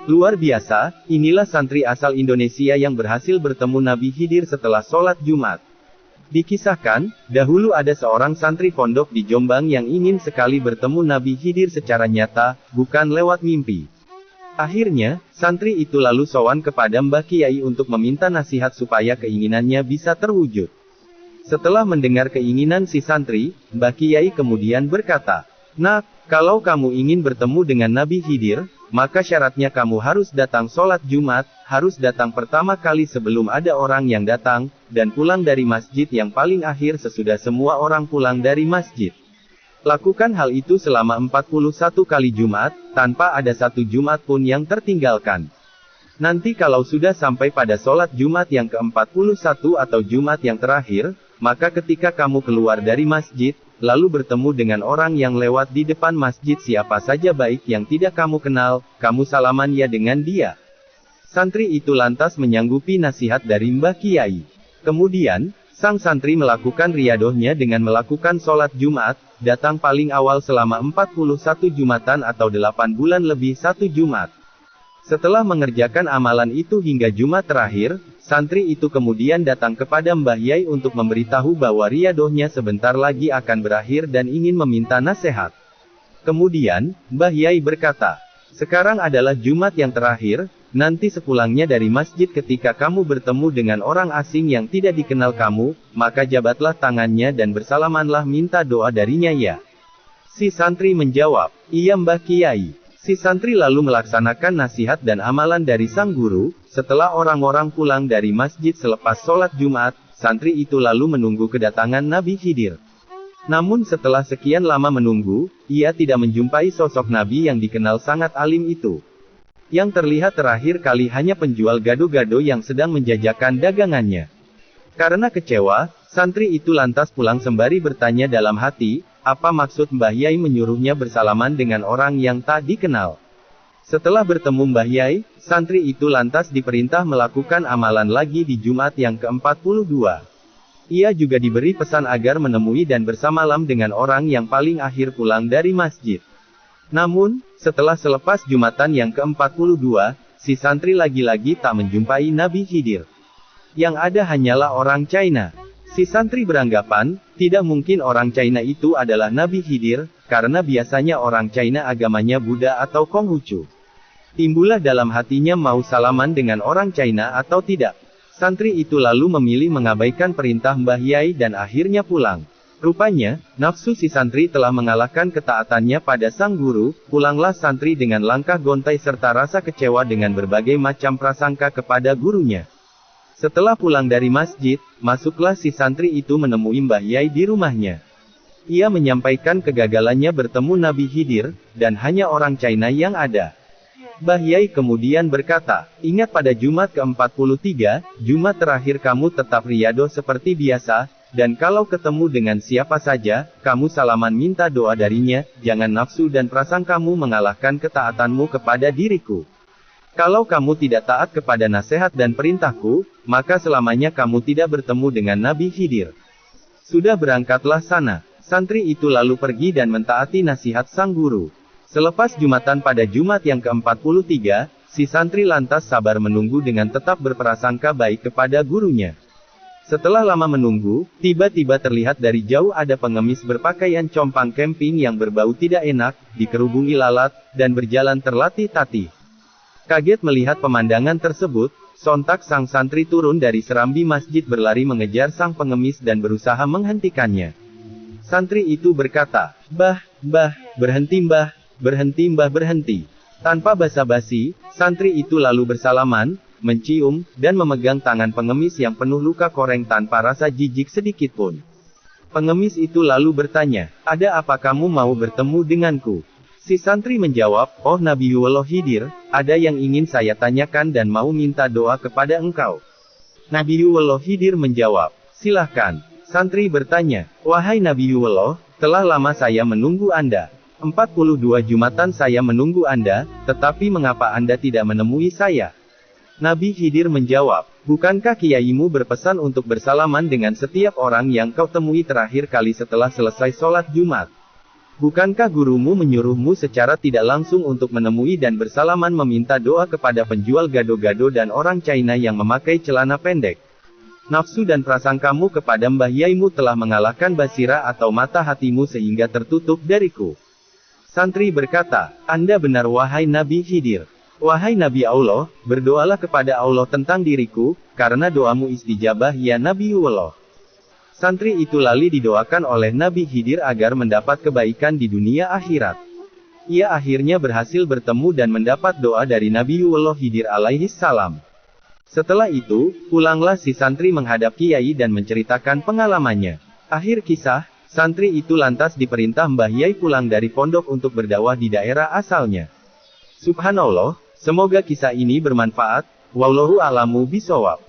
Luar biasa, inilah santri asal Indonesia yang berhasil bertemu Nabi Khidir setelah sholat Jumat. Dikisahkan, dahulu ada seorang santri pondok di Jombang yang ingin sekali bertemu Nabi Khidir secara nyata, bukan lewat mimpi. Akhirnya, santri itu lalu sowan kepada Mbah Kiai untuk meminta nasihat supaya keinginannya bisa terwujud. Setelah mendengar keinginan si santri, Mbah Kiai kemudian berkata, "Nak, kalau kamu ingin bertemu dengan Nabi Khidir, maka syaratnya kamu harus datang sholat Jumat, harus datang pertama kali sebelum ada orang yang datang, dan pulang dari masjid yang paling akhir sesudah semua orang pulang dari masjid. Lakukan hal itu selama 41 kali Jumat, tanpa ada satu Jumat pun yang tertinggalkan. Nanti kalau sudah sampai pada sholat Jumat yang ke-41 atau Jumat yang terakhir, maka ketika kamu keluar dari masjid, lalu bertemu dengan orang yang lewat di depan masjid siapa saja baik yang tidak kamu kenal, kamu salaman ya dengan dia." Santri itu lantas menyanggupi nasihat dari Mbah Kiai. Kemudian, sang santri melakukan riadohnya dengan melakukan sholat Jumat, datang paling awal selama 41 Jumatan atau 8 bulan lebih 1 Jumat. Setelah mengerjakan amalan itu hingga Jumat terakhir, santri itu kemudian datang kepada Mbah Yai untuk memberitahu bahwa riadohnya sebentar lagi akan berakhir dan ingin meminta nasihat. Kemudian, Mbah Yai berkata, "Sekarang adalah Jumat yang terakhir, nanti sepulangnya dari masjid ketika kamu bertemu dengan orang asing yang tidak dikenal kamu, maka jabatlah tangannya dan bersalamanlah minta doa darinya ya." Si santri menjawab, "Iya Mbah Kiai." Si santri lalu melaksanakan nasihat dan amalan dari sang guru. Setelah orang-orang pulang dari masjid selepas sholat Jumat, santri itu lalu menunggu kedatangan Nabi Khidir. Namun setelah sekian lama menunggu, ia tidak menjumpai sosok Nabi yang dikenal sangat alim itu. Yang terlihat terakhir kali hanya penjual gado-gado yang sedang menjajakan dagangannya. Karena kecewa, santri itu lantas pulang sembari bertanya dalam hati, apa maksud Mbah Yai menyuruhnya bersalaman dengan orang yang tak dikenal. Setelah bertemu Mbah Yai, santri itu lantas diperintah melakukan amalan lagi di Jumat yang ke-42. Ia juga diberi pesan agar menemui dan bersamalam dengan orang yang paling akhir pulang dari masjid. Namun, setelah selepas Jumatan yang ke-42, si santri lagi-lagi tak menjumpai Nabi Khidir. Yang ada hanyalah orang China. Si santri beranggapan, tidak mungkin orang China itu adalah Nabi Khidir, karena biasanya orang China agamanya Buddha atau Konghucu. Timbullah dalam hatinya mau salaman dengan orang China atau tidak. Santri itu lalu memilih mengabaikan perintah Mbah Yai dan akhirnya pulang. Rupanya, nafsu si santri telah mengalahkan ketaatannya pada sang guru, pulanglah santri dengan langkah gontai serta rasa kecewa dengan berbagai macam prasangka kepada gurunya. Setelah pulang dari masjid, masuklah si santri itu menemui Mbah Yai di rumahnya. Ia menyampaikan kegagalannya bertemu Nabi Khidir, dan hanya orang China yang ada. Mbah Yai kemudian berkata, "Ingat pada Jumat ke-43, Jumat terakhir kamu tetap riado seperti biasa, dan kalau ketemu dengan siapa saja, kamu salaman minta doa darinya, jangan nafsu dan prasangkamu mengalahkan ketaatanmu kepada diriku. Kalau kamu tidak taat kepada nasihat dan perintahku, maka selamanya kamu tidak bertemu dengan Nabi Khidir. Sudah berangkatlah sana." Santri itu lalu pergi dan mentaati nasihat sang guru. Selepas Jumatan pada Jumat yang ke-43, si santri lantas sabar menunggu dengan tetap berprasangka baik kepada gurunya. Setelah lama menunggu, tiba-tiba terlihat dari jauh ada pengemis berpakaian compang camping yang berbau tidak enak, dikerubungi lalat, dan berjalan terlatih-tatih. Kaget melihat pemandangan tersebut, sontak sang santri turun dari serambi masjid berlari mengejar sang pengemis dan berusaha menghentikannya. Santri itu berkata, "Mbah, berhenti mbah, berhenti mbah berhenti." Tanpa basa-basi, santri itu lalu bersalaman, mencium, dan memegang tangan pengemis yang penuh luka koreng tanpa rasa jijik sedikitpun. Pengemis itu lalu bertanya, "Ada apa kamu mau bertemu denganku?" Si santri menjawab, "Oh Nabiullah Khidir, ada yang ingin saya tanyakan dan mau minta doa kepada engkau." Nabiullah Khidir menjawab, "Silahkan." Santri bertanya, "Wahai Nabiullah, telah lama saya menunggu Anda. 42 Jumatan saya menunggu Anda, tetapi mengapa Anda tidak menemui saya?" Nabi Khidir menjawab, "Bukankah kiaimu berpesan untuk bersalaman dengan setiap orang yang kau temui terakhir kali setelah selesai sholat Jumat?" Bukankah gurumu menyuruhmu secara tidak langsung untuk menemui dan bersalaman meminta doa kepada penjual gado-gado dan orang China yang memakai celana pendek? Nafsu dan prasangkamu kepada Mbah Yaimu telah mengalahkan basira atau mata hatimu sehingga tertutup dariku. Santri berkata, Anda benar wahai Nabi Khidir. Wahai Nabi Allah, berdoalah kepada Allah tentang diriku, karena doamu istijabah ya Nabiullah. Santri itu lalu didoakan oleh Nabi Khidir agar mendapat kebaikan di dunia akhirat. Ia akhirnya berhasil bertemu dan mendapat doa dari Nabiullah Khidir alaihi salam. Setelah itu, pulanglah si santri menghadap Kiai dan menceritakan pengalamannya. Akhir kisah, santri itu lantas diperintah Mbah Yai pulang dari pondok untuk berdakwah di daerah asalnya. Subhanallah, semoga kisah ini bermanfaat, wallahu a'lamu bishawab.